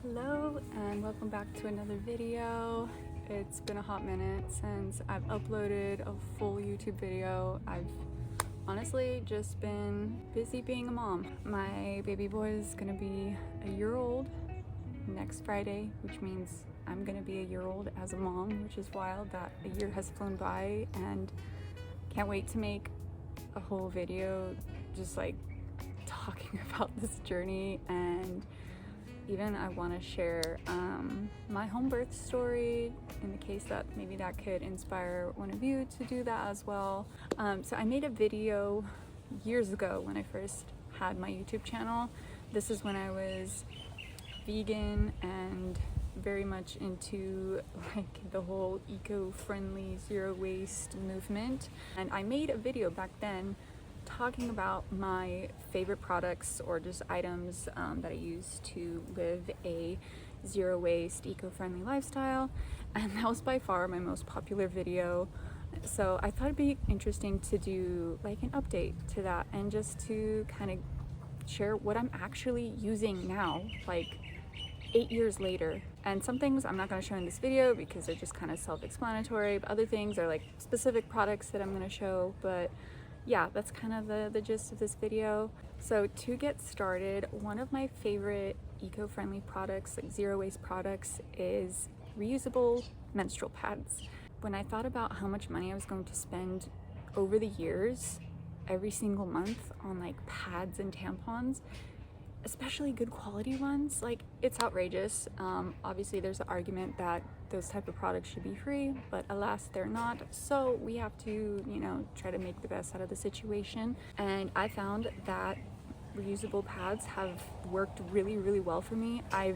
Hello and welcome back to another video. It's been a hot minute since I've uploaded a full YouTube video. I've honestly just been busy being a mom. My baby boy is gonna be a year old next Friday, which means I'm gonna be a year old as a mom, which is wild that a year has flown by, and can't wait to make a whole video just like talking about this journey. And even I want to share my home birth story in the case that maybe that could inspire one of you to do that as well. So I made a video years ago when I first had my YouTube channel. This is when I was vegan and very much into like the whole eco-friendly zero waste movement, and I made a video back then talking about my favorite products or just items that I use to live a zero waste eco-friendly lifestyle, and that was by far my most popular video. So I thought it'd be interesting to do like an update to that and just to kind of share what I'm actually using now, like 8 years later. And some things I'm not going to show in this video because they're just kind of self-explanatory, but other things are like specific products that I'm going to show. But yeah, that's kind of the gist of this video. So to get started, one of my favorite eco-friendly products, like zero waste products, is reusable menstrual pads. When I thought about how much money I was going to spend over the years, every single month on like pads and tampons, especially good quality ones, like it's outrageous. Obviously there's an argument that those type of products should be free, but alas they're not, so we have to, you know, try to make the best out of the situation. And I found that reusable pads have worked really well for me. I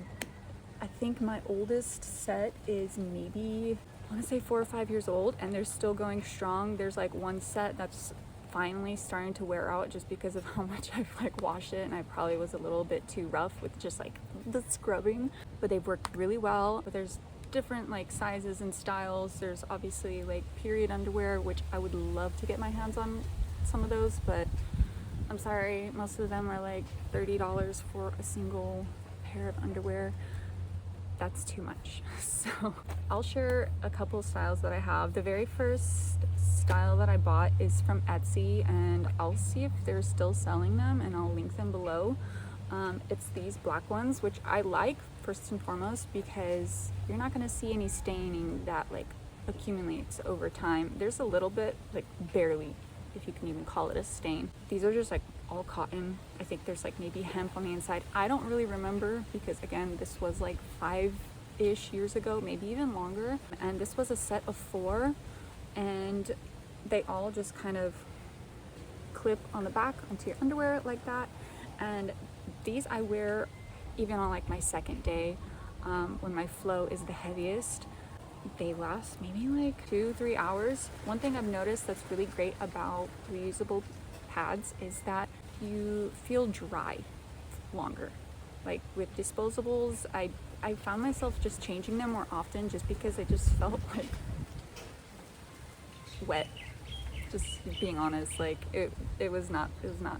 think my oldest set is maybe, I want to say 4 or 5 years old, and they're still going strong. There's like one set that's finally starting to wear out just because of how much I've like washed it, and I probably was a little bit too rough with just like the scrubbing, but they've worked really well. But there's different like sizes and styles. There's obviously like period underwear, which I would love to get my hands on some of those, but I'm sorry, most of them are like $30 for a single pair of underwear. That's too much. So I'll share a couple styles that I have. The very first style that I bought is from Etsy, and I'll see if they're still selling them and I'll link them below. It's these black ones, which I like first and foremost because you're not going to see any staining that like accumulates over time. There's a little bit, like barely, if you can even call it a stain. These are just like all cotton. I think there's like maybe hemp on the inside. I don't really remember because again, this was like 5-ish years ago, maybe even longer. And this was a set of 4, and they all just kind of clip on the back onto your underwear like that. And these I wear even on like my second day, when my flow is the heaviest. They last maybe like 2-3 hours. One thing I've noticed that's really great about reusable pads is that you feel dry longer. Like with disposables, I found myself just changing them more often just because I just felt like wet. Just being honest, like it was not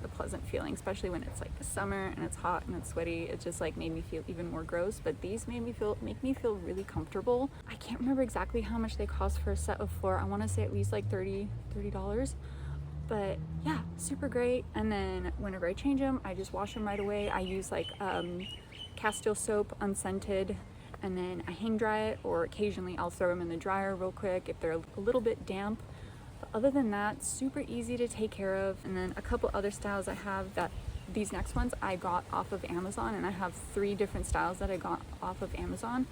a pleasant feeling, especially when it's like the summer and it's hot and it's sweaty. It just like made me feel even more gross. But these make me feel really comfortable. I can't remember exactly how much they cost for a set of 4. I want to say at least like $30. But yeah, super great. And then whenever I change them, I just wash them right away. I use like Castile soap, unscented, and then I hang dry it, or occasionally I'll throw them in the dryer real quick if they're a little bit damp. But other than that, super easy to take care of. And then a couple other styles I have, that these next ones I got off of Amazon, and I have 3 different styles that I got off of Amazon.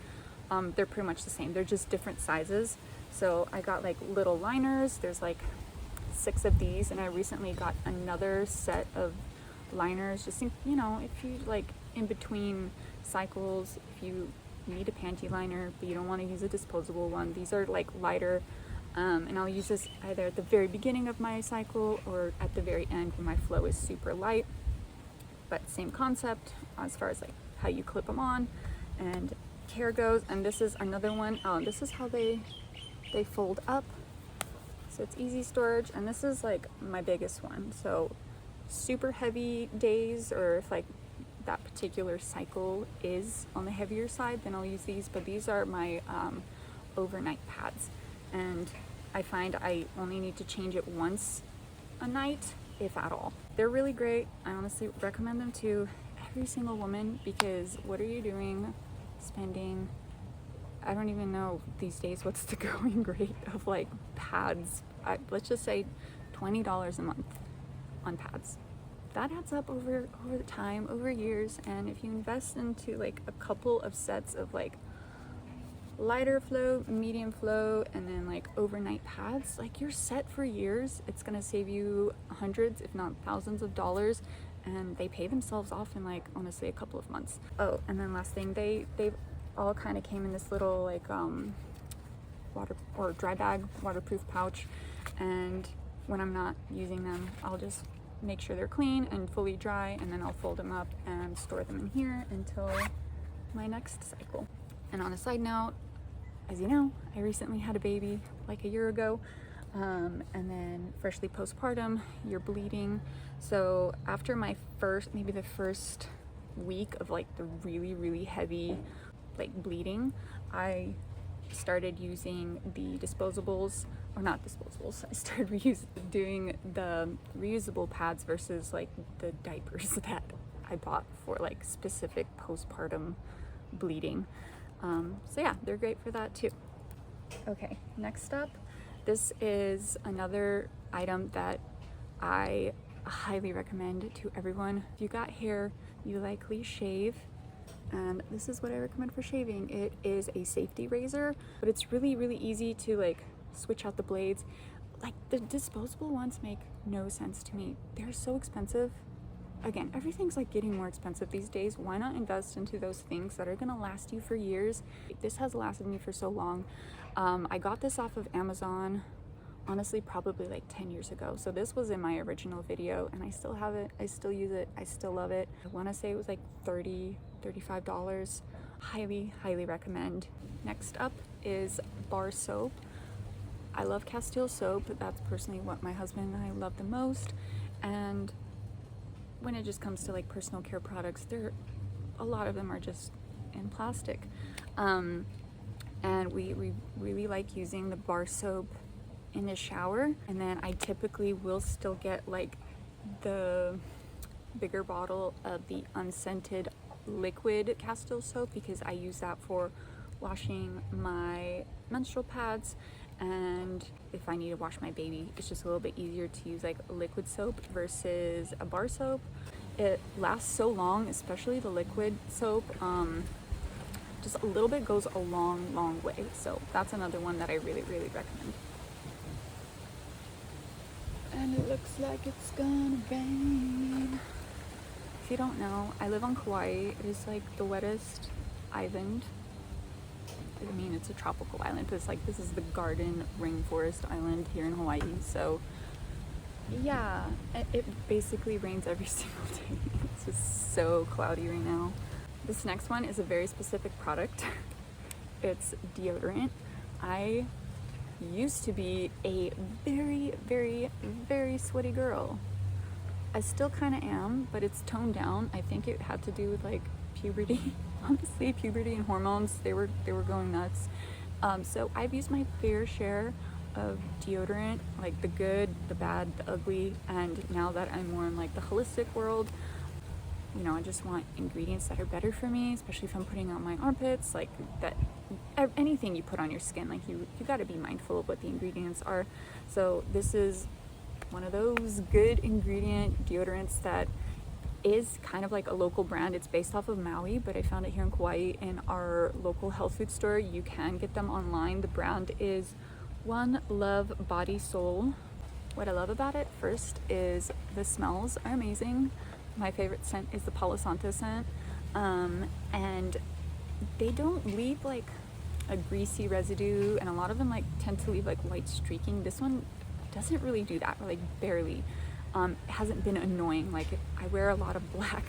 They're pretty much the same, they're just different sizes. So I got like little liners, there's like 6 of these, and I recently got another set of liners just in, you know, if you like in between cycles, if you need a panty liner but you don't want to use a disposable one. These are like lighter, and I'll use this either at the very beginning of my cycle or at the very end when my flow is super light. But same concept as far as like how you clip them on and care goes. And this is another one. This is how they fold up, so it's easy storage. And this is like my biggest one, so super heavy days, or if like that particular cycle is on the heavier side, then I'll use these. But these are my overnight pads, and I find I only need to change it once a night, if at all. They're really great. I honestly recommend them to every single woman, because what are you doing spending, I don't even know these days what's the going rate of like pads. Let's just say $20 a month on pads. That adds up over the time, over years. And if you invest into like a couple of sets of like lighter flow, medium flow, and then like overnight pads, like you're set for years. It's gonna save you hundreds, if not thousands of dollars, and they pay themselves off in like honestly a couple of months. Oh, and then last thing, they've all kind of came in this little like water or dry bag waterproof pouch, and when I'm not using them, I'll just make sure they're clean and fully dry, and then I'll fold them up and store them in here until my next cycle. And on a side note, as you know, I recently had a baby like a year ago, and then freshly postpartum, you're bleeding. So after my maybe the first week of like the really heavy like bleeding, I started using the disposables, or not disposables, I started doing the reusable pads versus like the diapers that I bought for like specific postpartum bleeding. So yeah, they're great for that too. Okay, next up, this is another item that I highly recommend to everyone. If you got hair you likely shave, and this is what I recommend for shaving. It is a safety razor, but it's really easy to like switch out the blades. Like the disposable ones make no sense to me. They're so expensive. Again, everything's like getting more expensive these days. Why not invest into those things that are gonna last you for years? This has lasted me for so long. I got this off of Amazon, honestly, probably like 10 years ago. So this was in my original video, and I still have it. I still use it. I still love it. I wanna say it was like $35. Highly recommend. Next up is bar soap. I love Castile soap. That's personally what my husband and I love the most. And when it just comes to like personal care products, a lot of them are just in plastic. And we really like using the bar soap in the shower. And then I typically will still get like the bigger bottle of the unscented liquid Castile soap, because I use that for washing my menstrual pads, and if I need to wash my baby, it's just a little bit easier to use like liquid soap versus a bar soap. It lasts so long, especially the liquid soap. Just a little bit goes a long way. So that's another one that I really recommend. And it looks like it's gonna rain. If you don't know, I live on Kauai. It is like the wettest island. I mean, it's a tropical island, but it's like, this is the garden rainforest island here in Hawaii. So yeah, it basically rains every single day. It's just so cloudy right now. This next one is a very specific product. It's deodorant. I used to be a very sweaty girl. I still kind of am, but it's toned down. I think it had to do with like puberty. Honestly, puberty and hormones, they were going nuts. So I've used my fair share of deodorant, like the good, the bad, the ugly, and now that I'm more in like the holistic world, you know, I just want ingredients that are better for me, especially if I'm putting on my armpits, like that. Anything you put on your skin, like you got to be mindful of what the ingredients are. So this is one of those good ingredient deodorants that is kind of like a local brand. It's based off of Maui, but I found it here in Kauai in our local health food store. You can get them online. The brand is One Love Body Soul. What I love about it first is the smells are amazing. My favorite scent is the Palo Santo scent, and they don't leave like a greasy residue, and a lot of them like tend to leave like white streaking. This one doesn't really do that, or like barely. It hasn't been annoying. Like I wear a lot of black.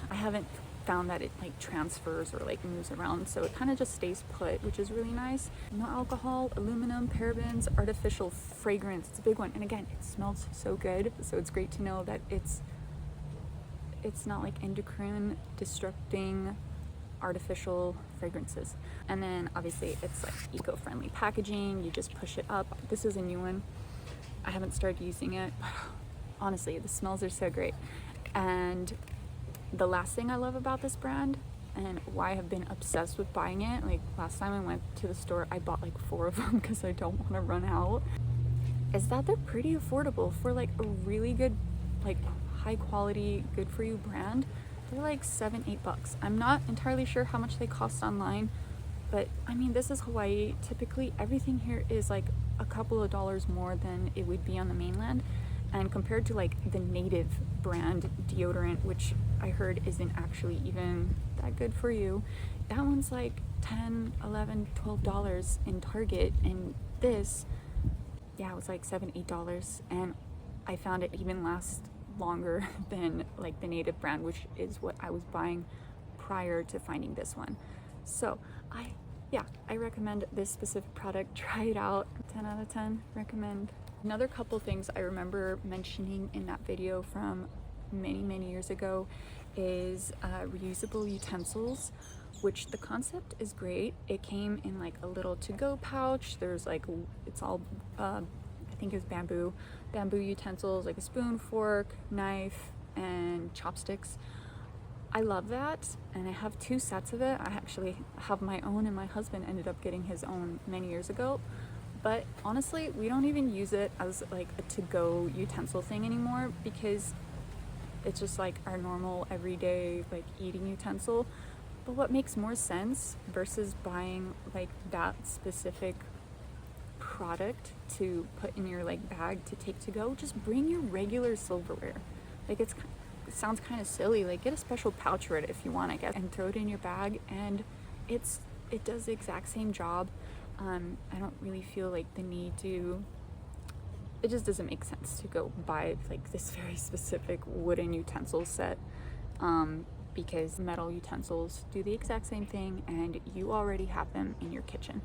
I haven't found that it like transfers or like moves around, so it kind of just stays put, which is really nice. No alcohol, aluminum, parabens, artificial fragrance. It's a big one, and again, it smells so good. So it's great to know that it's it's not like endocrine disrupting artificial fragrances. And then obviously it's like eco-friendly packaging. You just push it up. This is a new one. I haven't started using it, but honestly, the smells are so great. And the last thing I love about this brand, and why I have been obsessed with buying it, like last time I went to the store, I bought like 4 of them because I don't want to run out, is that they're pretty affordable for like a really good, like high quality, good for you brand. They're like $7-8. I'm not entirely sure how much they cost online, but I mean, this is Hawaii. Typically everything here is like a couple of dollars more than it would be on the mainland. And compared to like the native brand deodorant, which I heard isn't actually even that good for you, that one's like $10, $11, $12 in Target. And this, yeah, it was like $7-8. And I found it even lasts longer than like the native brand, which is what I was buying prior to finding this one. So I recommend this specific product. Try it out. 10 out of 10 recommend. Another couple things I remember mentioning in that video from many years ago is reusable utensils, which the concept is great. It came in like a little to-go pouch. There's like, it's all I think it's bamboo utensils, like a spoon, fork, knife, and chopsticks. I love that, and I have 2 sets of it. I actually have my own, and my husband ended up getting his own many years ago. But honestly, we don't even use it as like a to-go utensil thing anymore, because it's just like our normal everyday like eating utensil. But what makes more sense versus buying like that specific product to put in your like bag to take to go, just bring your regular silverware. Like it sounds kind of silly, like get a special pouch for it if you want, I guess, and throw it in your bag, and it does the exact same job. I don't really feel like the need to, it just doesn't make sense to go buy like this very specific wooden utensil set, because metal utensils do the exact same thing and you already have them in your kitchen.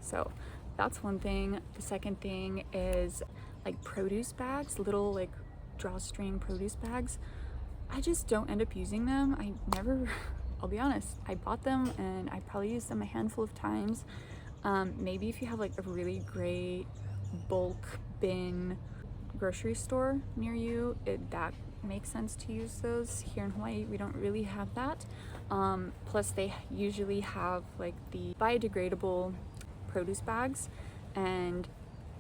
So that's one thing. The second thing is like produce bags, little like drawstring produce bags. I just don't end up using them. I'll be honest, I bought them and I probably used them a handful of times. Maybe if you have like a really great bulk bin grocery store near you, that makes sense to use those. Here in Hawaii, we don't really have that. Plus they usually have like the biodegradable produce bags, and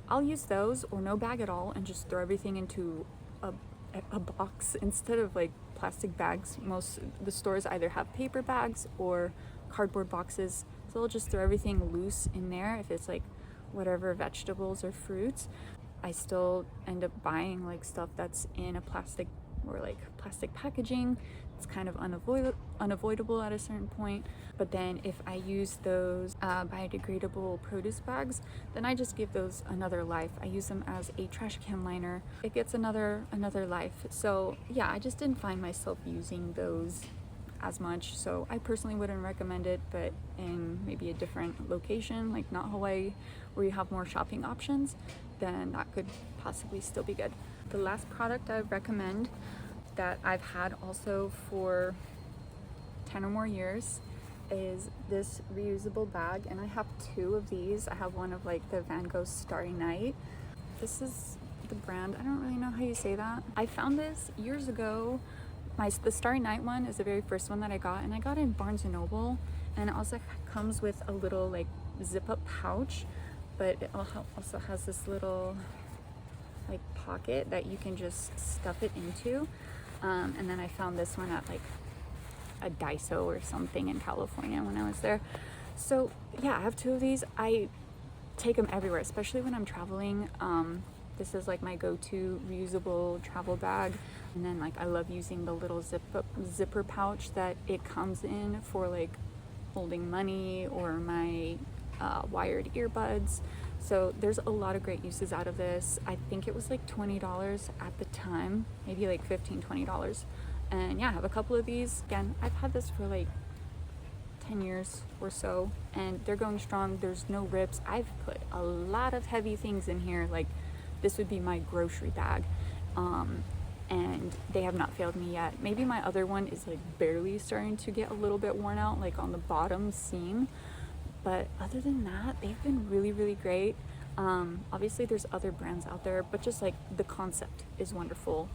I'll use those or no bag at all and just throw everything into a box instead of like plastic bags. Most the stores either have paper bags or cardboard boxes, so I'll just throw everything loose in there. If it's like whatever vegetables or fruits, I still end up buying like stuff that's in a plastic or like plastic packaging. It's kind of unavoidable at a certain point. But then if I use those biodegradable produce bags, then I just give those another life. I use them as a trash can liner. It gets another life. So yeah, I just didn't find myself using those as much. So I personally wouldn't recommend it, but in maybe a different location, like not Hawaii, where you have more shopping options, then that could possibly still be good. The last product I recommend that I've had also for 10 or more years is this reusable bag, and I have 2 of these. I have one of like the Van Gogh Starry Night. This is the brand, I don't really know how you say that. I found this years ago. The Starry Night one is the very first one that I got, and I got it in Barnes & Noble, and it also comes with a little like zip up pouch, but it also has this little like pocket that you can just stuff it into. And then I found this one at like a Daiso or something in California when I was there. So yeah, I have 2 of these. I take them everywhere, especially when I'm traveling. This is like my go-to reusable travel bag. And then like I love using the little zipper pouch that it comes in for like holding money or my wired earbuds. So there's a lot of great uses out of this. I think it was like $20 at the time, maybe like $15, $20. And yeah, I have a couple of these. Again, I've had this for like 10 years or so, and they're going strong. There's no rips. I've put a lot of heavy things in here. Like this would be my grocery bag. and they have not failed me yet. Maybe my other one is like barely starting to get a little bit worn out, like on the bottom seam, but other than that, they've been really, really great. Obviously there's other brands out there, but just like the concept is wonderful.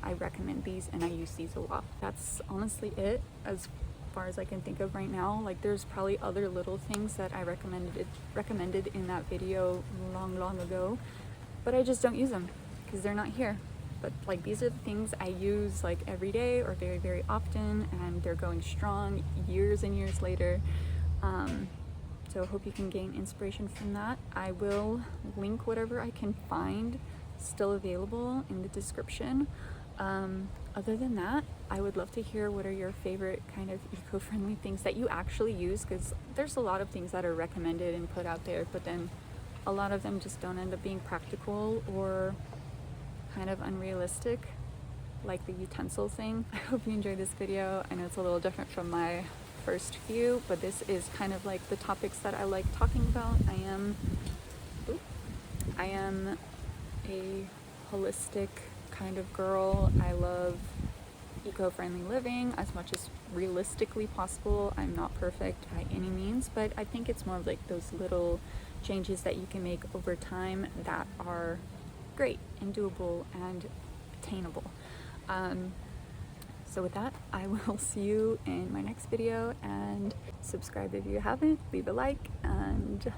I recommend these and I use these a lot. That's honestly it as far as I can think of right now. Like there's probably other little things that I recommended in that video long ago, but I just don't use them because they're not here. But like these are the things I use like every day or very, very often, and they're going strong years and years later. So I hope you can gain inspiration from that. I will link whatever I can find still available in the description. Other than that, I would love to hear what are your favorite kind of eco-friendly things that you actually use, because there's a lot of things that are recommended and put out there, but then a lot of them just don't end up being practical or kind of unrealistic, like the utensil thing. I hope you enjoyed this video. I know it's a little different from my first few, but this is kind of like the topics that I like talking about. I am a holistic kind of girl. I love eco-friendly living as much as realistically possible. I'm not perfect by any means, but I think it's more of like those little changes that you can make over time that are great and doable and attainable. So with that, I will see you in my next video, and subscribe if you haven't, leave a like, and